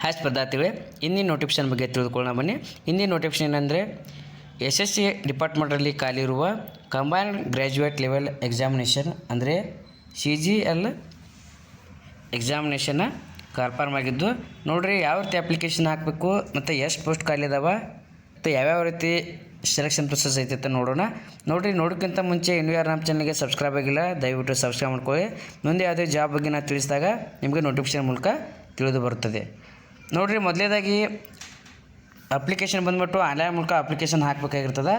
Hi ಸ್ಪರ್ಧಾರ್ಥಿಗಳೇ, ಹಿಂದಿನ notification ಬಗ್ಗೆ ತಿಳಿದುಕೊಳ್ಳೋಣ ಬನ್ನಿ. ಹಿಂದಿನ ನೋಟಿಫಿಕೇಷನ್ ಏನಂದರೆ SSC ಡಿಪಾರ್ಟ್ಮೆಂಟಲ್ಲಿ ಖಾಲಿ ಇರುವ ಕಂಬೈನ್ಡ್ ಗ್ರ್ಯಾಜುಯೇಟ್ ಲೆವೆಲ್ ಎಕ್ಸಾಮಿನೇಷನ್ ಅಂದರೆ CGL ಎಕ್ಸಾಮಿನೇಷನ್ನ ಕಾಲ್ಫಾರ್ಮ್ ಆಗಿದ್ದು ನೋಡಿರಿ ಯಾವ ರೀತಿ ಅಪ್ಲಿಕೇಶನ್ ಹಾಕಬೇಕು ಮತ್ತು ಎಷ್ಟು ಪೋಸ್ಟ್ ಖಾಲಿ ಇದಾವೆ ಮತ್ತು ಯಾವ್ಯಾವ ರೀತಿ ಸೆಲೆಕ್ಷನ್ ಪ್ರೊಸೆಸ್ ಐತೆ ಅಂತ ನೋಡೋಣ. ನೋಡೋಕ್ಕಿಂತ ಮುಂಚೆ ಇನ್ನೂ ಯಾರು ನಮ್ಮ ಚಾನಲ್ಗೆ ಸಬ್ಸ್ಕ್ರೈಬ್ ಆಗಿಲ್ಲ ದಯವಿಟ್ಟು ಸಬ್ಸ್ಕ್ರೈಬ್ ಮಾಡ್ಕೊಳ್ಳಿ. ಮುಂದೆ ಯಾವುದೇ ಜಾಬ್ ಬಗ್ಗೆ ನಾನು ತಿಳಿಸಿದಾಗ ನಿಮಗೆ ನೋಟಿಫಿಕೇಷನ್ ಮೂಲಕ ತಿಳಿದು ಬರುತ್ತದೆ. ನೋಡಿರಿ, ಮೊದಲೇದಾಗಿ ಅಪ್ಲಿಕೇಶನ್ ಬಂದುಬಿಟ್ಟು ಆನ್ಲೈನ್ ಮೂಲಕ ಅಪ್ಲಿಕೇಶನ್ ಹಾಕಬೇಕಾಗಿರ್ತದೆ.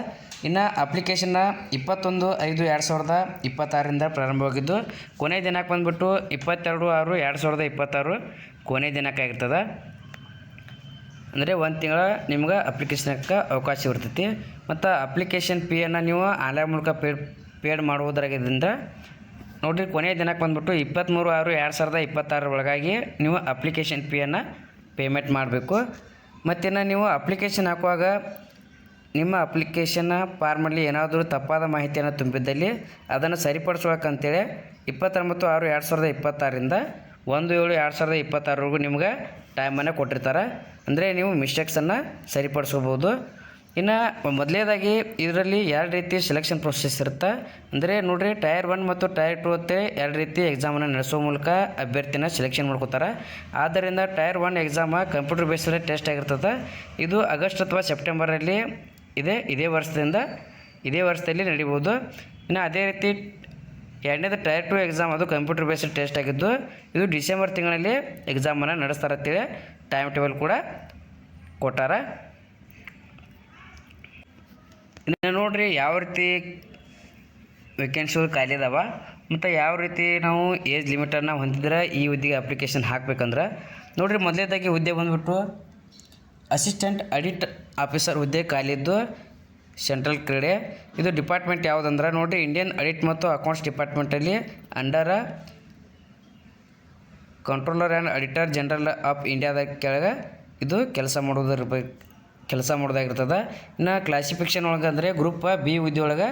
ಇನ್ನು ಅಪ್ಲಿಕೇಶನ್ನ 21/5/2026 ಪ್ರಾರಂಭವಾಗಿದ್ದು ಕೊನೆಯ ದಿನಾಂಕ ಬಂದುಬಿಟ್ಟು 22/6/2026 ಕೊನೆಯ ದಿನಾಂಕ ಆಗಿರ್ತದೆ. ಅಂದರೆ ಒಂದು ತಿಂಗಳ ನಿಮ್ಗೆ ಅಪ್ಲಿಕೇಶನ್ಗೆ ಅವಕಾಶ ಇರ್ತೈತಿ. ಮತ್ತು ಅಪ್ಲಿಕೇಶನ್ ಫೀಯನ್ನು ನೀವು ಆನ್ಲೈನ್ ಮೂಲಕ ಪೇಡ್ ಮಾಡುವುದರಿಂದ ನೋಡಿರಿ, ಕೊನೆಯ ದಿನಾಂಕ ಬಂದುಬಿಟ್ಟು 23/6/2026 ಒಳಗಾಗಿ ನೀವು ಅಪ್ಲಿಕೇಶನ್ ಫೀಯನ್ನು ಪೇಮೆಂಟ್ ಮಾಡಬೇಕು. ಮತ್ತು ನೀವು ಅಪ್ಲಿಕೇಶನ್ ಹಾಕುವಾಗ ನಿಮ್ಮ ಅಪ್ಲಿಕೇಶನ್ನ ಫಾರ್ಮಲ್ಲಿ ಏನಾದರೂ ತಪ್ಪಾದ ಮಾಹಿತಿಯನ್ನು ತುಂಬಿದ್ದಲ್ಲಿ ಅದನ್ನು ಸರಿಪಡಿಸ್ಬೇಕಂತೇಳಿ 29/6/2026 1/7/2026 ನಿಮ್ಗೆ ಟೈಮನ್ನು ಕೊಟ್ಟಿರ್ತಾರೆ. ಅಂದರೆ ನೀವು ಮಿಸ್ಟೇಕ್ಸನ್ನು ಸರಿಪಡಿಸ್ಕೋಬೋದು. ಇನ್ನು ಮೊದಲೇದಾಗಿ ಇದರಲ್ಲಿ 2 ರೀತಿ ಸೆಲೆಕ್ಷನ್ ಪ್ರೊಸೆಸ್ ಇರುತ್ತೆ. ಅಂದರೆ ನೋಡಿರಿ, ಟೈರ್ 1 ಮತ್ತು ಟೈರ್ 2 ಅಂತೇಳಿ 2 ರೀತಿ ಎಕ್ಸಾಮನ್ನು ನಡೆಸೋ ಮೂಲಕ ಅಭ್ಯರ್ಥಿನ ಸೆಲೆಕ್ಷನ್ ಮಾಡ್ಕೋತಾರೆ. ಆದ್ದರಿಂದ tyre 1 exam computer based test ಆಗಿರ್ತದೆ. ಇದು ಆಗಸ್ಟ್ ಅಥವಾ ಸೆಪ್ಟೆಂಬರಲ್ಲಿ ಇದೇ ವರ್ಷದಲ್ಲಿ ನಡೀಬೋದು. ಇನ್ನು ಅದೇ ರೀತಿ ಎರಡನೇದು ಟೈರ್ 2 ಎಕ್ಸಾಮ್, ಅದು ಕಂಪ್ಯೂಟರ್ ಬೇಸ್ಡ್ ಟೆಸ್ಟ್ ಆಗಿದ್ದು ಇದು ಡಿಸೆಂಬರ್ ತಿಂಗಳಲ್ಲಿ ಎಕ್ಸಾಮನ್ನು ನಡೆಸ್ತಾರೆ ಅಂತೇಳಿ ಟೈಮ್ ಟೇಬಲ್ ಕೂಡ ಕೊಟ್ಟಾರ. ಇನ್ನು ನೋಡಿರಿ, ಯಾವ ರೀತಿ ವೇಕೆನ್ಸಿಗಳು ಖಾಲಿ ಇದಾವೆ ಮತ್ತು ಯಾವ ರೀತಿ ನಾವು ಏಜ್ ಲಿಮಿಟನ್ನು ಹೊಂದಿದ್ರೆ ಈ ಹುದ್ದೆಗೆ ಅಪ್ಲಿಕೇಶನ್ ಹಾಕ್ಬೇಕಂದ್ರೆ ನೋಡಿರಿ, ಮೊದಲೇದಾಗಿ ಹುದ್ದೆ ಬಂದುಬಿಟ್ಟು ಅಸಿಸ್ಟೆಂಟ್ ಆಡಿಟ್ ಆಫೀಸರ್ ಹುದ್ದೆ ಖಾಲಿದ್ದು ಸೆಂಟ್ರಲ್ ಕ್ರೀಡೆ. ಇದು ಡಿಪಾರ್ಟ್ಮೆಂಟ್ ಯಾವುದಂದ್ರೆ ನೋಡಿರಿ, ಇಂಡಿಯನ್ ಆಡಿಟ್ ಮತ್ತು ಅಕೌಂಟ್ಸ್ ಡಿಪಾರ್ಟ್ಮೆಂಟಲ್ಲಿ under controller and auditor general of ಇಂಡಿಯಾದ ಕೆಳಗೆ ಇದು ಕೆಲಸ ಮಾಡೋದಾಗಿರ್ತದೆ. ಇನ್ನು ಕ್ಲಾಸಿಫಿಕೇಷನ್ ಒಳಗೆ ಅಂದರೆ ಗ್ರೂಪ್ B ಹುದ್ದೆ ಒಳಗೆ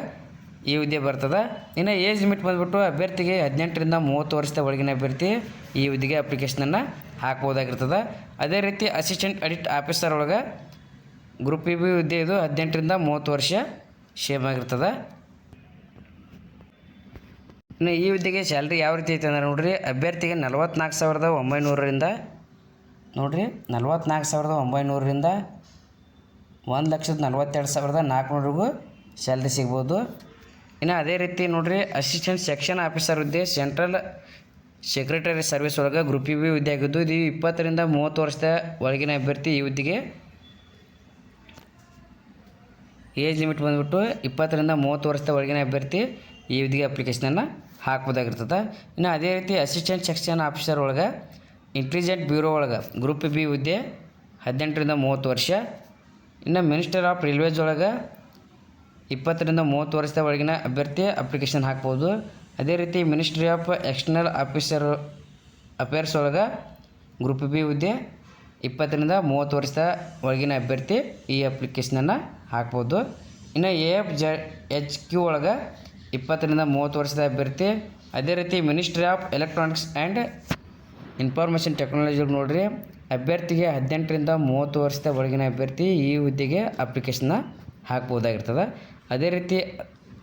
ಈ ಹುದ್ದೆ ಬರ್ತದೆ. ಇನ್ನು ಏಜ್ ಲಿಮಿಟ್ ಬಂದುಬಿಟ್ಟು ಅಭ್ಯರ್ಥಿಗೆ 18ರಿಂದ 30 ವರ್ಷದ ಒಳಗಿನ ಅಭ್ಯರ್ಥಿ ಈ ಹುದ್ದೆಗೆ ಅಪ್ಲಿಕೇಶನನ್ನು ಹಾಕ್ಬೋದಾಗಿರ್ತದೆ. ಅದೇ ರೀತಿ ಅಸಿಸ್ಟೆಂಟ್ ಆಡಿಟ್ ಆಫೀಸರ್ ಒಳಗೆ ಗ್ರೂಪ್ B ಹುದ್ದೆ ಇದು 18ರಿಂದ 30 ವರ್ಷ ಸೇಮ್ ಆಗಿರ್ತದೆ. ಇನ್ನು ಈ ಹುದ್ದೆಗೆ ಸ್ಯಾಲ್ರಿ ಯಾವ ರೀತಿ ಐತೆ ಅಂದರೆ ನೋಡಿರಿ, ಅಭ್ಯರ್ಥಿಗೆ 44,900ರಿಂದ ನೋಡಿರಿ 44,900ರಿಂದ 1,42,400 ಸ್ಯಾಲ್ರಿ ಸಿಗ್ಬೋದು. ಇನ್ನು ಅದೇ ರೀತಿ ನೋಡಿರಿ, ಅಸಿಸ್ಟೆಂಟ್ ಸೆಕ್ಷನ್ ಆಫೀಸರ್ ಹುದ್ದೆ ಸೆಂಟ್ರಲ್ ಸೆಕ್ರೆಟರಿ ಸರ್ವಿಸ್ ಒಳಗೆ ಗ್ರೂಪ್ B ಹುದ್ದೆ ಆಗಿದ್ದು ಇದು 20ರಿಂದ 30 ವರ್ಷದ ಒಳಗಿನ ಅಭ್ಯರ್ಥಿ ಈ ಹುದ್ದೆಗೆ ಏಜ್ ಲಿಮಿಟ್ ಬಂದುಬಿಟ್ಟು 20ರಿಂದ 30 ವರ್ಷದ ಒಳಗಿನ ಅಭ್ಯರ್ಥಿ ಈ ಹುದ್ದೆಗೆ ಅಪ್ಲಿಕೇಶನನ್ನು ಹಾಕ್ಬೋದಾಗಿರ್ತದೆ. ಇನ್ನು ಅದೇ ರೀತಿ ಅಸಿಸ್ಟೆಂಟ್ ಸೆಕ್ಷನ್ ಆಫೀಸರ್ ಒಳಗೆ ಇಂಟೆಲಿಜೆಂಟ್ ಬ್ಯೂರೋ ಒಳಗೆ ಗ್ರೂಪ್ B ಹುದ್ದೆ 18ರಿಂದ 30 ವರ್ಷ. ಇನ್ನು ಮಿನಿಸ್ಟರ್ ಆಫ್ ರೈಲ್ವೇಸ್ ಒಳಗೆ 20ರಿಂದ 30 ವರ್ಷದ ಒಳಗಿನ ಅಭ್ಯರ್ಥಿ ಅಪ್ಲಿಕೇಶನ್ ಹಾಕ್ಬೋದು. ಅದೇ ರೀತಿ ಮಿನಿಸ್ಟ್ರಿ ಆಫ್ ಎಕ್ಸ್ಟರ್ನಲ್ ಅಫೇರ್ಸ್ ಒಳಗೆ ಗ್ರೂಪ್ B ಹುದ್ದೆ 20ರಿಂದ 30 ವರ್ಷದ ಒಳಗಿನ ಅಭ್ಯರ್ಥಿ ಈ ಅಪ್ಲಿಕೇಶನನ್ನು ಹಾಕ್ಬೋದು. ಇನ್ನು AFHQ ಒಳಗೆ 20ರಿಂದ 30 ವರ್ಷದ ಅಭ್ಯರ್ಥಿ. ಅದೇ ರೀತಿ ministry of electronics and information technology ನೋಡಿರಿ, ಅಭ್ಯರ್ಥಿಗೆ 18ರಿಂದ 30 ವರ್ಷದ ಒಳಗಿನ ಅಭ್ಯರ್ಥಿ ಈ ಹುದ್ದೆಗೆ ಅಪ್ಲಿಕೇಶನ್ನ ಹಾಕ್ಬೋದಾಗಿರ್ತದೆ. ಅದೇ ರೀತಿ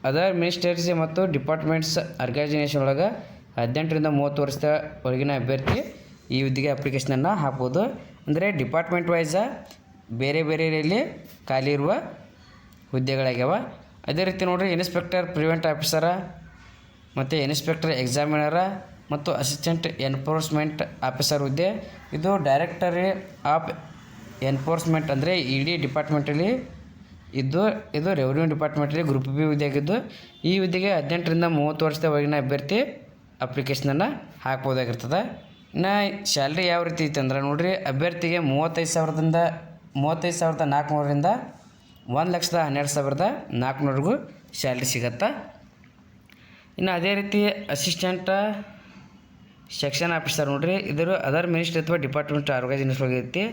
ಅದರ್ ಮಿನಿಸ್ಟರ್ಸ್ ಮತ್ತು ಡಿಪಾರ್ಟ್ಮೆಂಟ್ಸ್ ಆರ್ಗನೈಸೇಷನ್ ಒಳಗೆ 18ರಿಂದ 30 ವರ್ಷದ ಒಳಗಿನ ಅಭ್ಯರ್ಥಿ ಈ ಹುದ್ದೆಗೆ ಅಪ್ಲಿಕೇಶನನ್ನು ಹಾಕ್ಬೋದು. ಅಂದರೆ ಡಿಪಾರ್ಟ್ಮೆಂಟ್ ವೈಸ ಬೇರೆಯಲ್ಲಿ ಖಾಲಿ ಇರುವ ಹುದ್ದೆಗಳಾಗ್ಯಾವ. ಅದೇ ರೀತಿ ನೋಡಿರಿ, ಇನ್ಸ್ಪೆಕ್ಟರ್ ಪ್ರಿವೆಂಟ್ ಆಫೀಸರ ಮತ್ತು ಇನ್ಸ್ಪೆಕ್ಟರ್ ಎಕ್ಸಾಮಿನರ ಮತ್ತು ಅಸಿಸ್ಟೆಂಟ್ ಎನ್ಫೋರ್ಸ್ಮೆಂಟ್ ಆಫೀಸರ್ ಹುದ್ದೆ ಇದು ಡೈರೆಕ್ಟರಿ ಆಫ್ ಎನ್ಫೋರ್ಸ್ಮೆಂಟ್ ಅಂದರೆ ED ಡಿಪಾರ್ಟ್ಮೆಂಟಲ್ಲಿ ಇದು ರೆವಿನ್ಯೂ ಡಿಪಾರ್ಟ್ಮೆಂಟಲ್ಲಿ ಗ್ರೂಪ್ B ಹುದ್ದೆ ಆಗಿದ್ದು ಈ ಹುದ್ದೆಗೆ 18ರಿಂದ 30 ವರ್ಷದ ಒಳಗಿನ ಅಭ್ಯರ್ಥಿ ಅಪ್ಲಿಕೇಶನನ್ನು ಹಾಕ್ಬೋದಾಗಿರ್ತದೆ. ಇನ್ನು ಸ್ಯಾಲ್ರಿ ಯಾವ ರೀತಿ ಐತೆ ಅಂದ್ರೆ ನೋಡಿರಿ, ಅಭ್ಯರ್ಥಿಗೆ 35,400ರಿಂದ 1,12,400 ಸ್ಯಾಲ್ರಿ ಸಿಗತ್ತೆ. ಇನ್ನು ಅದೇ ರೀತಿ ಅಸಿಸ್ಟೆಂಟ್ ಸೆಕ್ಷನ್ ಆಫೀಸರ್ ನೋಡಿರಿ, ಇದರ ಅದರ್ ಮಿನಿಸ್ಟ್ರಿ ಅಥವಾ ಡಿಪಾರ್ಟ್ಮೆಂಟ್ ಆರ್ಗನೈಸೇಷನ್ ಐತಿ.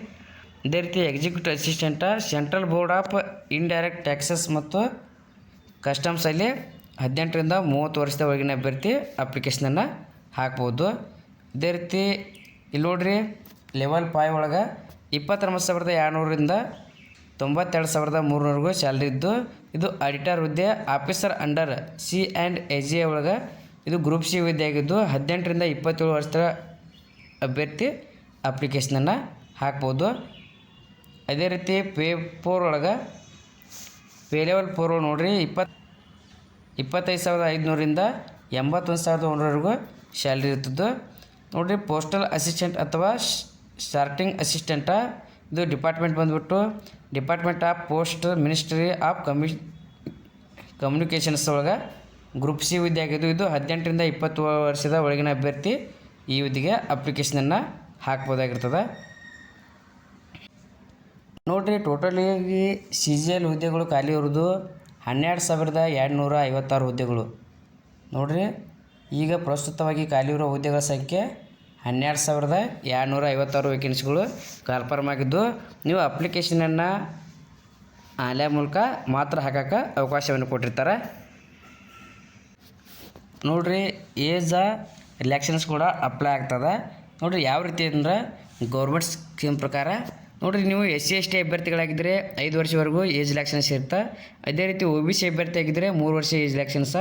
ಅದೇ ರೀತಿ executive assistant central board of indirect taxes ಮತ್ತು ಕಸ್ಟಮ್ಸಲ್ಲಿ 18ರಿಂದ 30 ವರ್ಷದ ಒಳಗಿನ ಅಭ್ಯರ್ಥಿ ಅಪ್ಲಿಕೇಶನನ್ನು ಹಾಕ್ಬೋದು. ಇದೇ ರೀತಿ ಇಲ್ಲಿ ನೋಡಿರಿ, ಲೆವೆಲ್ 5 ಒಳಗೆ 29,200ರಿಂದ 92,300 ಸ್ಯಾಲ್ರಿ ಇದ್ದು, ಇದು ಆಡಿಟರ್ ಹುದ್ದೆ. ಆಫೀಸರ್ ಅಂಡರ್ C&AG ಒಳಗೆ ಇದು ಗ್ರೂಪ್ ಸಿ ಹುದ್ದೆ ಆಗಿದ್ದು 18ರಿಂದ 27 ವರ್ಷದ ಅಭ್ಯರ್ಥಿ ಅಪ್ಲಿಕೇಶನನ್ನು ಹಾಕ್ಬೋದು. ಅದೇ ರೀತಿ ಪೇ 4 ಒಳಗೆ ಪೇ ಲೆವೆಲ್ 4 ನೋಡಿರಿ 25,500ರಿಂದ 81,100ವರೆಗೂ ಸ್ಯಾಲ್ರಿ ಇರ್ತದ್ದು ನೋಡಿರಿ. ಪೋಸ್ಟಲ್ ಅಸಿಸ್ಟೆಂಟ್ ಅಥವಾ ಸಾರ್ಟಿಂಗ್ ಅಸಿಸ್ಟೆಂಟ, ಇದು ಡಿಪಾರ್ಟ್ಮೆಂಟ್ ಬಂದುಬಿಟ್ಟು department of post, ministry of communications ಒಳಗೆ ಗ್ರೂಪ್ ಸಿ ಹುದ್ದೆ ಆಗಿದ್ದು, ಇದು 18ರಿಂದ 20 ವರ್ಷದ ಒಳಗಿನ ಅಭ್ಯರ್ಥಿ ಈ ಹುದ್ದೆಗೆ ಅಪ್ಲಿಕೇಶನನ್ನು ಹಾಕ್ಬೋದಾಗಿರ್ತದೆ ನೋಡಿರಿ. ಟೋಟಲಿಯಾಗಿ CGL ಹುದ್ದೆಗಳು ಖಾಲಿ ಇರೋದು 12,256 ಹುದ್ದೆಗಳು ನೋಡಿರಿ. ಈಗ ಪ್ರಸ್ತುತವಾಗಿ ಖಾಲಿ ಇರೋ ಹುದ್ದೆಗಳ ಸಂಖ್ಯೆ 12,256 ವೇಕೆನ್ಸಿಗಳು ಕನ್ಫರ್ಮ್ ಆಗಿದ್ದು, ನೀವು ಅಪ್ಲಿಕೇಶನನ್ನು ಆನ್ಲೈನ್ ಮೂಲಕ ಮಾತ್ರ ಹಾಕೋಕ್ಕೆ ಅವಕಾಶವನ್ನು ಕೊಟ್ಟಿರ್ತಾರೆ ನೋಡಿರಿ. ಏಜ್ ರಿಲ್ಯಾಕ್ಷನ್ಸ್ ಕೂಡ ಅಪ್ಲೈ ಆಗ್ತದೆ ನೋಡಿರಿ. ಯಾವ ರೀತಿ ಅಂದರೆ ಗೌರ್ಮೆಂಟ್ ಸ್ಕೀಮ್ ಪ್ರಕಾರ ನೋಡಿರಿ, ನೀವು SC/ST ಅಭ್ಯರ್ಥಿಗಳಾಗಿದ್ದರೆ 5 ವರ್ಷವರೆಗೂ ಏಜ್ ರಿಲ್ಯಾಕ್ಷನ್ಸ್ ಇರುತ್ತೆ. ಅದೇ ರೀತಿ OBC ಅಭ್ಯರ್ಥಿ ಆಗಿದ್ದರೆ 3 ವರ್ಷ ಏಜ್ ರಿಲ್ಯಾಕ್ಷನ್ಸ.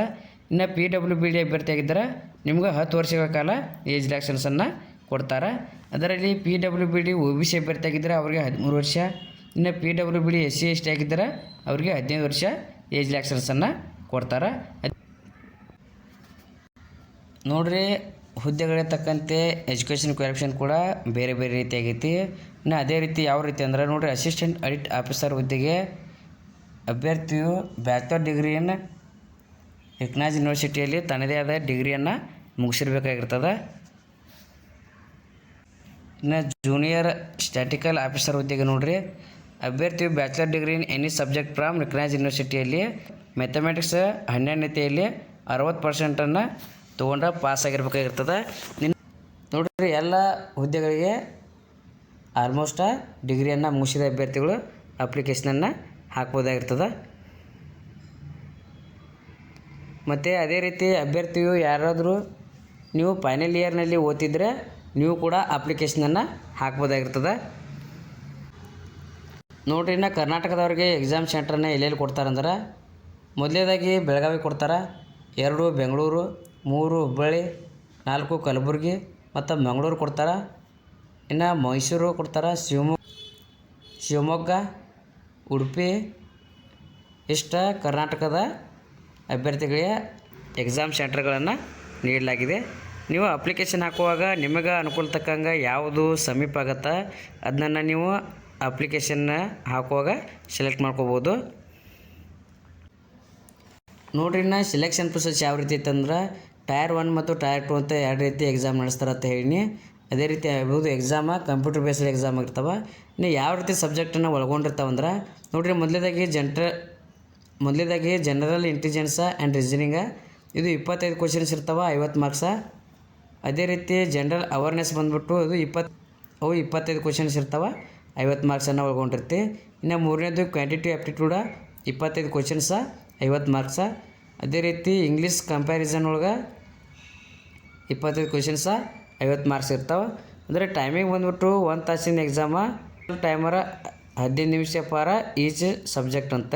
ಇನ್ನು PWBD ಅಭ್ಯರ್ಥಿ ಆಗಿದ್ದರೆ ನಿಮ್ಗೆ 10 ವರ್ಷಗಳ ಕಾಲ ಏಜ್ ರಿಲ್ಯಾಕ್ಷನ್ಸನ್ನು ಕೊಡ್ತಾರೆ. ಅದರಲ್ಲಿ PWBD OBC ಅಭ್ಯರ್ಥಿ ಆಗಿದ್ದರೆ ಅವರಿಗೆ 13 ವರ್ಷ, ಇನ್ನು PWBD SC/ST ಆಗಿದ್ದರೆ ಅವರಿಗೆ 15 ವರ್ಷ ಏಜ್ ರಿಲ್ಯಾಕ್ಷನ್ಸನ್ನು ಕೊಡ್ತಾರೆ ನೋಡಿರಿ. ಹುದ್ದೆಗಳಿಗೆ ತಕ್ಕಂತೆ ಎಜುಕೇಷನ್ ಕ್ವಾಲಿಫಿಕೇಷನ್ ಕೂಡ ಬೇರೆ ಬೇರೆ ರೀತಿ ಆಗೈತಿ. ಇನ್ನು ಅದೇ ರೀತಿ ಯಾವ ರೀತಿ ಅಂದರೆ ನೋಡಿರಿ, ಅಸಿಸ್ಟೆಂಟ್ ಆಡಿಟ್ ಆಫೀಸರ್ ಹುದ್ದೆಗೆ ಅಭ್ಯರ್ಥಿಯು ಬ್ಯಾಚುಲರ್ ಡಿಗ್ರಿಯನ್ನು ರಿಕಗ್ನೈಸ್ಡ್ ಯೂನಿವರ್ಸಿಟಿಯಲ್ಲಿ ತನ್ನದೇ ಆದ ಡಿಗ್ರಿಯನ್ನು ಮುಗಿಸಿರ್ಬೇಕಾಗಿರ್ತದೆ. ಇನ್ನು ಜೂನಿಯರ್ ಸ್ಟ್ಯಾಟಿಕಲ್ ಆಫೀಸರ್ ಹುದ್ದೆಗೆ ನೋಡಿರಿ, ಅಭ್ಯರ್ಥಿಯು bachelor degree in any subject from recognised ಯೂನಿವರ್ಸಿಟಿಯಲ್ಲಿ ಮ್ಯಾಥಮೆಟಿಕ್ಸ್ 12ನೇತೆಯಲ್ಲಿ 60% ತೊಗೊಂಡ್ರೆ ಪಾಸ್ ಆಗಿರ್ಬೇಕಾಗಿರ್ತದೆ ನೋಡಿರಿ. ಎಲ್ಲ ಹುದ್ದೆಗಳಿಗೆ ಆಲ್ಮೋಸ್ಟ್ ಡಿಗ್ರಿಯನ್ನು ಮುಗಿಸಿದ ಅಭ್ಯರ್ಥಿಗಳು ಅಪ್ಲಿಕೇಶನನ್ನು ಹಾಕ್ಬೋದಾಗಿರ್ತದೆ. ಮತ್ತು ಅದೇ ರೀತಿ ಅಭ್ಯರ್ಥಿಯು ಯಾರಾದರೂ ನೀವು ಫೈನಲ್ ಇಯರ್ನಲ್ಲಿ ಓದ್ತಿದ್ರೆ ನೀವು ಕೂಡ ಅಪ್ಲಿಕೇಶನನ್ನು ಹಾಕ್ಬೋದಾಗಿರ್ತದೆ ನೋಡಿರಿ. ಇನ್ನು ಕರ್ನಾಟಕದವ್ರಿಗೆ ಎಕ್ಸಾಮ್ ಸೆಂಟ್ರನ್ನ ಎಲ್ಲೆಲ್ಲಿ ಕೊಡ್ತಾರಂದ್ರೆ, ಮೊದಲನೇದಾಗಿ ಬೆಳಗಾವಿ ಕೊಡ್ತಾರೆ, 2 ಬೆಂಗಳೂರು, 3 ಹುಬ್ಬಳ್ಳಿ, 4 ಕಲಬುರಗಿ ಮತ್ತು ಮಂಗಳೂರು ಕೊಡ್ತಾರೆ. ಇನ್ನು ಮೈಸೂರು ಕೊಡ್ತಾರೆ, ಶಿವಮೊಗ್ಗ, ಉಡುಪಿ. ಇಷ್ಟ ಕರ್ನಾಟಕದ ಅಭ್ಯರ್ಥಿಗಳಿಗೆ ಎಕ್ಸಾಮ್ ಸೆಂಟರ್ಗಳನ್ನು ನೀಡಲಾಗಿದೆ. ನೀವು ಅಪ್ಲಿಕೇಶನ್ ಹಾಕುವಾಗ ನಿಮಗೆ ಅನುಕೂಲ ತಕ್ಕಂಗೆ ಯಾವುದು ಸಮೀಪ ಆಗುತ್ತೆ ಅದನ್ನು ನೀವು ಅಪ್ಲಿಕೇಶನ್ನ ಹಾಕುವಾಗ ಸೆಲೆಕ್ಟ್ ಮಾಡ್ಕೋಬೋದು ನೋಡ್ರಿ. ಇನ್ನು ಸೆಲೆಕ್ಷನ್ ಪ್ರೊಸೆಸ್ ಯಾವ ರೀತಿ ಇತ್ತಂದ್ರೆ, ಟೈರ್ 1 ಮತ್ತು ಟೈರ್ 2 ಅಂತ 2 ರೀತಿ ಎಕ್ಸಾಮ್ ನಡೆಸ್ತಾರೆ ಅಂತ ಹೇಳಿ. ಅದೇ ರೀತಿ ಆಗ್ಬೋದು ಎಕ್ಸಾಮ ಕಂಪ್ಯೂಟರ್ ಬೇಸ್ಡ್ ಎಕ್ಸಾಮ್ ಆಗಿರ್ತಾವೆ. ಇನ್ನು ಯಾವ ರೀತಿ ಸಬ್ಜೆಕ್ಟನ್ನು ಒಳಗೊಂಡಿರ್ತಾವಂದ್ರೆ ನೋಡಿರಿ, ಮೊದಲೇದಾಗಿ ಜನರಲ್ ಇಂಟೆಲಿಜೆನ್ಸ ಆ್ಯಂಡ್ ರೀಸನಿಂಗ, ಇದು 25 ಕ್ವಶನ್ಸ್ ಇರ್ತಾವೆ, 50 ಮಾರ್ಕ್ಸ. ಅದೇ ರೀತಿ ಜನರಲ್ ಅವೇರ್ನೆಸ್ ಬಂದುಬಿಟ್ಟು ಇದು 25 ಕ್ವಶನ್ಸ್ ಇರ್ತಾವೆ, 50 ಮಾರ್ಕ್ಸನ್ನು ಒಳಗೊಂಡಿರ್ತಿ. ಇನ್ನು ಮೂರನೇದು ಕ್ವಾಂಟಿಟಿವ್ ಆ್ಯಪ್ಟಿಟ್ಯೂಡ 25 ಕ್ವಶನ್ಸ, 50 ಮಾರ್ಕ್ಸ. ಅದೇ ರೀತಿ ಇಂಗ್ಲೀಷ್ ಕಂಪ್ಯಾರಿಸನ್ ಒಳಗೆ 25 ಕ್ವಶನ್ಸ, 50 ಮಾರ್ಕ್ಸ್ ಇರ್ತಾವೆ. ಅಂದರೆ ಟೈಮಿಂಗ್ ಬಂದುಬಿಟ್ಟು 1 ತಾಸಿನ ಎಕ್ಸಾಮ, ಟೈಮರ 15 ನಿಮಿಷ ಪಾರ ಈಚ್ ಸಬ್ಜೆಕ್ಟ್ ಅಂತ.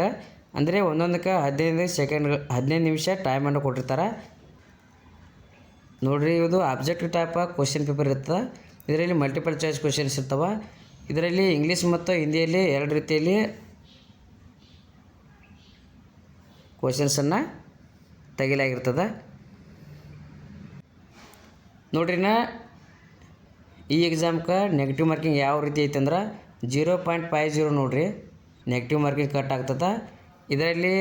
ಅಂದರೆ ಒಂದೊಂದಕ್ಕೆ 15 ನಿಮಿಷ ಟೈಮನ್ನು ಕೊಟ್ಟಿರ್ತಾರೆ ನೋಡಿರಿ. ಇದು ಆಬ್ಜೆಕ್ಟಿವ್ ಟೈಪ್ ಕ್ವಶನ್ ಪೇಪರ್ ಇರ್ತದೆ. ಇದರಲ್ಲಿ ಮಲ್ಟಿಪಲ್ ಚಾಯ್ಸ್ ಕ್ವಶನ್ಸ್ ಇರ್ತವೆ. ಇದರಲ್ಲಿ ಇಂಗ್ಲೀಷ್ ಮತ್ತು ಹಿಂದಿಯಲ್ಲಿ 2 ರೀತಿಯಲ್ಲಿ ಕ್ವಶನ್ಸನ್ನು ತೆಗಿಲಾಗಿರ್ತದೆ ನೋಡ್ರಿನ. ಈ ಎಕ್ಸಾಮ್ಗೆ ನೆಗೆಟಿವ್ ಮಾರ್ಕಿಂಗ್ ಯಾವ ರೀತಿ ಐತಂದ್ರೆ 0.50 ನೋಡಿರಿ ನೆಗೆಟಿವ್ ಮಾರ್ಕಿಂಗ್ ಕಟ್ ಆಗ್ತದೆ. ಇದರಲ್ಲಿ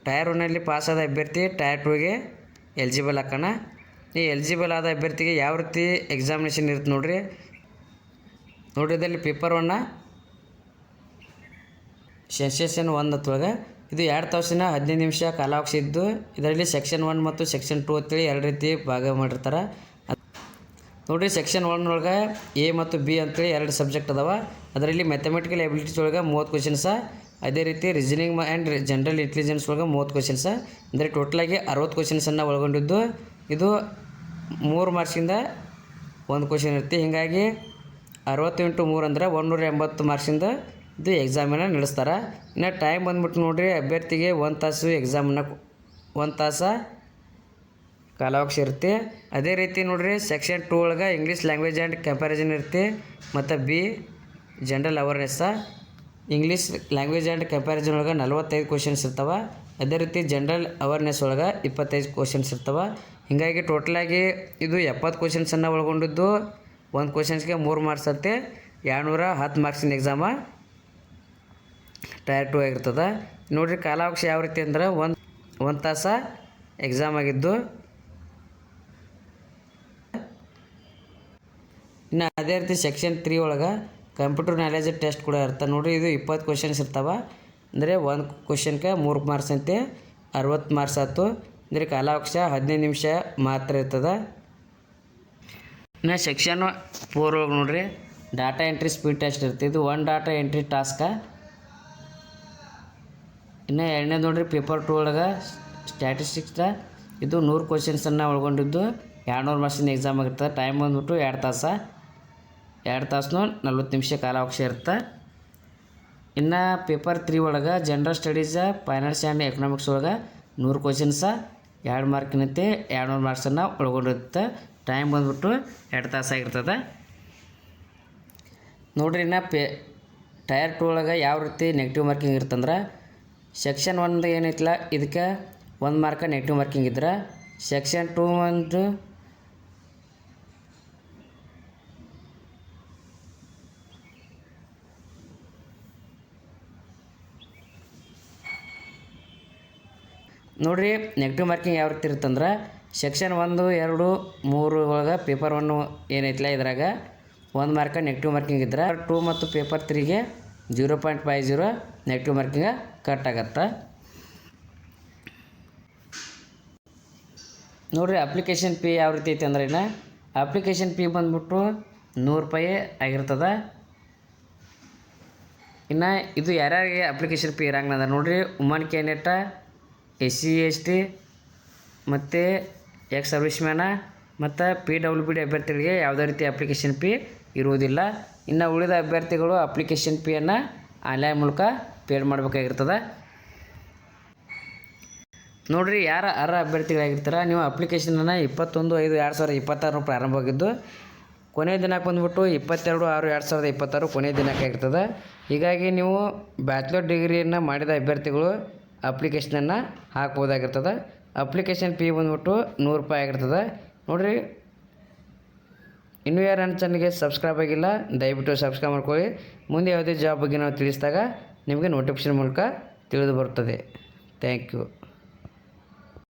ಟೈರ್ 1ನಲ್ಲಿ ಪಾಸಾದ ಅಭ್ಯರ್ಥಿ ಟೈರ್ 2ಗೆ ಎಲಿಜಿಬಲ್ ಹಾಕೋಣ. ಈ ಎಲಿಜಿಬಲ್ ಆದ ಅಭ್ಯರ್ಥಿಗೆ ಯಾವ ರೀತಿ ಎಕ್ಸಾಮಿನೇಷನ್ ಇರುತ್ತೆ ನೋಡಿರಿ. ಇದರಲ್ಲಿ ಪೇಪರ್ 1 ಸೆನ್ಸೇಷನ್ 1 ಹತ್ತೊಳಗೆ ಇದು 2 ತಾಸಿನ 15 ನಿಮಿಷ ಕಾಲಾವಕಾಶ ಇದ್ದು, ಇದರಲ್ಲಿ ಸೆಕ್ಷನ್ 1 ಮತ್ತು ಸೆಕ್ಷನ್ 2 ಅಂತೇಳಿ 2 ರೀತಿ ಭಾಗ ಮಾಡಿರ್ತಾರೆ ನೋಡಿರಿ. ಸೆಕ್ಷನ್ 1 ಒಳಗೆ A ಮತ್ತು B ಅಂತೇಳಿ 2 ಸಬ್ಜೆಕ್ಟ್ ಅದಾವೆ. ಅದರಲ್ಲಿ ಮ್ಯಾಥಮೆಟಿಕಲ್ ಎಬಿಲಿಟೀಸ್ ಒಳಗೆ 30 ಕ್ವಶನ್ಸ, ಅದೇ ರೀತಿ ರೀಸನಿಂಗ್ ಆ್ಯಂಡ್ ಜನರಲ್ ಇಂಟೆಲಿಜೆನ್ಸ್ ಒಳಗೆ 30 ಕ್ವಶನ್ಸ. ಅಂದರೆ ಟೋಟಲಾಗಿ 60 ಕ್ವಶನ್ಸನ್ನು ಒಳಗೊಂಡಿದ್ದು. ಇದು 3 ಮಾರ್ಕ್ಸಿಂದ 1 ಕ್ವಶನ್ ಇರುತ್ತೆ. ಹೀಗಾಗಿ 60 × 3 ಅಂದ್ರೆ 180 ಮಾರ್ಕ್ಸಿಂದ ಇದು ಎಕ್ಸಾಮನ್ನು ನಡೆಸ್ತಾರೆ. ಇನ್ನು ಟೈಮ್ ಬಂದ್ಬಿಟ್ಟು ನೋಡಿರಿ, ಅಭ್ಯರ್ಥಿಗೆ 1 ತಾಸು ಎಕ್ಸಾಮನ್ನು 1 ತಾಸು ಕಾಲಾವಕಾಶ ಇರುತ್ತೆ. ಅದೇ ರೀತಿ ನೋಡಿರಿ ಸೆಕ್ಷನ್ 2 ಒಳಗೆ ಇಂಗ್ಲೀಷ್ ಲ್ಯಾಂಗ್ವೇಜ್ ಆ್ಯಂಡ್ ಕಂಪ್ಯಾರಿಸನ್ ಇರುತ್ತೆ. ಮತ್ತು B general awareness. English language and comparison ಒಳಗೆ 45 ಕ್ವಶನ್ಸ್ ಇರ್ತವೆ. ಅದೇ ರೀತಿ ಜನರಲ್ ಅವೇರ್ನೆಸ್ ಒಳಗೆ 25 ಕ್ವಶನ್ಸ್ ಇರ್ತವೆ. ಹೀಗಾಗಿ ಟೋಟಲಾಗಿ ಇದು 70 ಕ್ವಶನ್ಸನ್ನು ಒಳಗೊಂಡಿದ್ದು. ಒಂದು ಕ್ವಶನ್ಸ್ಗೆ 3 ಮಾರ್ಕ್ಸ್ ಅಂತೆ 210 ಮಾರ್ಕ್ಸಿನ ಎಕ್ಸಾಮ ಟೈರ್ 2 ಆಗಿರ್ತದೆ. ನೋಡಿರಿ ಕಾಲಾವಕಾಶ ಯಾವ ರೀತಿ ಅಂದ್ರೆ 1 ತಾಸು ಎಕ್ಸಾಮ್ ಆಗಿದ್ದು. ಇನ್ನು ಅದೇ ರೀತಿ ಸೆಕ್ಷನ್ 3 ಒಳಗೆ ಕಂಪ್ಯೂಟರ್ ನಾಲೆಜ್ ಟೆಸ್ಟ್ ಕೂಡ ಇರ್ತದೆ. ನೋಡಿರಿ ಇದು 20 ಕ್ವಶನ್ಸ್ ಇರ್ತವೆ. ಅಂದರೆ ಒಂದು ಕ್ವಶನ್ಗೆ 3 ಮಾರ್ಕ್ಸ್ ಅಂತೆ 60 ಮಾರ್ಕ್ಸ್ ಆಯ್ತು. ಅಂದರೆ ಕಾಲಾವಕಾಶ 15 ನಿಮಿಷ ಮಾತ್ರ ಇರ್ತದೆ. ಇನ್ನು ಸೆಕ್ಷನ್ 4 ಒಳಗೆ ನೋಡಿರಿ ಡಾಟಾ ಎಂಟ್ರಿ ಸ್ಪೀಡ್ ಟೆಸ್ಟ್ ಇರುತ್ತೆ. ಇದು 1 ಡಾಟಾ ಎಂಟ್ರಿ ಟಾಸ್ಕ. ಇನ್ನು ಎರಡನೇದು ನೋಡಿರಿ ಪೇಪರ್ 2 ಒಳಗೆ ಸ್ಟ್ಯಾಟಿಸ್ಟಿಕ್ಸ್. ಇದು 100 ಕ್ವಶನ್ಸನ್ನು ಒಳಗೊಂಡಿದ್ದು 200 ಮಾರ್ಕ್ಸಿನ ಎಕ್ಸಾಮ್ ಆಗಿರ್ತದೆ. ಟೈಮ್ ಬಂದ್ಬಿಟ್ಟು 2 ತಾಸು 40 ನಿಮಿಷ ಕಾಲಾವಕಾಶ ಇರುತ್ತೆ. ಇನ್ನು ಪೇಪರ್ 3 ಒಳಗೆ general studies finance and economics ಒಳಗೆ 100 ಕ್ವಶನ್ಸ 2 ಮಾರ್ಕಿನಂತೆ 200 ಮಾರ್ಕ್ಸನ್ನು ಒಳಗೊಂಡಿರುತ್ತೆ. ಟೈಮ್ ಬಂದ್ಬಿಟ್ಟು 2 ತಾಸು ಆಗಿರ್ತದೆ. ನೋಡಿರಿ ಇನ್ನು ಟೈರ್ 2 ಒಳಗೆ ಯಾವ ರೀತಿ ನೆಗೆಟಿವ್ ಮಾರ್ಕಿಂಗ್ ಇರ್ತಂದ್ರೆ, ಸೆಕ್ಷನ್ 1 ಏನೈತಿಲ್ಲ ಇದಕ್ಕೆ 1 ಮಾರ್ಕ ನೆಗೆಟಿವ್ ಮಾರ್ಕಿಂಗ್ ಇದ್ರೆ, ಸೆಕ್ಷನ್ 2 ಒಂದು ನೋಡಿರಿ ನೆಗೆಟಿವ್ ಮಾರ್ಕಿಂಗ್ ಯಾವ ರೀತಿ ಇರುತ್ತಂದ್ರೆ, ಸೆಕ್ಷನ್ 1, 2, 3 ಒಳಗೆ ಪೇಪರ್ 1 ಏನೈತಿಲ್ಲ ಇದ್ರಾಗ 1 ಮಾರ್ಕ ನೆಗೆಟಿವ್ ಮಾರ್ಕಿಂಗ್ ಇದ್ರೆ, 2 ಮತ್ತು ಪೇಪರ್ 3ಗೆ 0.50 ನೆಗೆಟಿವ್ ಮಾರ್ಕಿಂಗ ಕಟ್ ಆಗತ್ತೆ. ನೋಡಿರಿ ಅಪ್ಲಿಕೇಶನ್ ಫೀ ಯಾವ ರೀತಿ ಐತಿ ಅಂದ್ರೆ, ಅಪ್ಲಿಕೇಶನ್ ಫೀ ಬಂದ್ಬಿಟ್ಟು 100 ರೂಪಾಯಿ ಆಗಿರ್ತದೆ. ಇನ್ನು ಇದು ಯಾರ್ಯಾರಿಗೆ ಅಪ್ಲಿಕೇಶನ್ ಫೀ ಇರಂಗಿಲ್ಲ ನೋಡಿರಿ, ವುಮನ್ ಕ್ಯಾಂಡಿಡೇಟ, SC ST ಮತ್ತು ಎಕ್ಸ್ ಸರ್ವಿಸ್ಮ್ಯಾನ ಮತ್ತು PWD ಅಭ್ಯರ್ಥಿಗಳಿಗೆ ಯಾವುದೇ ರೀತಿ ಅಪ್ಲಿಕೇಶನ್ ಫೀ ಇರುವುದಿಲ್ಲ. ಇನ್ನು ಉಳಿದ ಅಭ್ಯರ್ಥಿಗಳು ಅಪ್ಲಿಕೇಶನ್ ಫೀಯನ್ನು ಆನ್ಲೈನ್ ಮೂಲಕ ಪೇಡ್ ಮಾಡಬೇಕಾಗಿರ್ತದೆ. ನೋಡಿರಿ ಯಾರು ಅಭ್ಯರ್ಥಿಗಳಾಗಿರ್ತಾರೆ, ನೀವು ಅಪ್ಲಿಕೇಶನನ್ನು 21/5/2026 ಪ್ರಾರಂಭವಾಗಿದ್ದು ಕೊನೆಯ ದಿನಾಂಕ ಬಂದುಬಿಟ್ಟು 22/6/2026 ಕೊನೆಯ ದಿನಾಂಕ ಆಗಿರ್ತದೆ. ಹೀಗಾಗಿ ನೀವು ಬ್ಯಾಚುಲರ್ ಡಿಗ್ರಿಯನ್ನು ಮಾಡಿದ ಅಭ್ಯರ್ಥಿಗಳು ಅಪ್ಲಿಕೇಶನನ್ನು ಹಾಕ್ಬೋದಾಗಿರ್ತದೆ. ಅಪ್ಲಿಕೇಶನ್ ಫೀ ಬಂದ್ಬಿಟ್ಟು 100 ರೂಪಾಯಿ ಆಗಿರ್ತದೆ. ನೋಡಿರಿ ಇನ್ನೂ ಯಾರು ನನ್ನ ಚಾನಲ್ಗೆ ಸಬ್ಸ್ಕ್ರೈಬ್ ಆಗಿಲ್ಲ ದಯವಿಟ್ಟು ಸಬ್ಸ್ಕ್ರೈಬ್ ಮಾಡ್ಕೊಳ್ಳಿ. ಮುಂದೆ ಯಾವುದೇ ಜಾಬ್ ಬಗ್ಗೆ ನಾವು ತಿಳಿಸಿದಾಗ ನಿಮಗೆ ನೋಟಿಫಿಕೇಷನ್ ಮೂಲಕ ತಿಳಿದು ಬರುತ್ತದೆ. Thank you.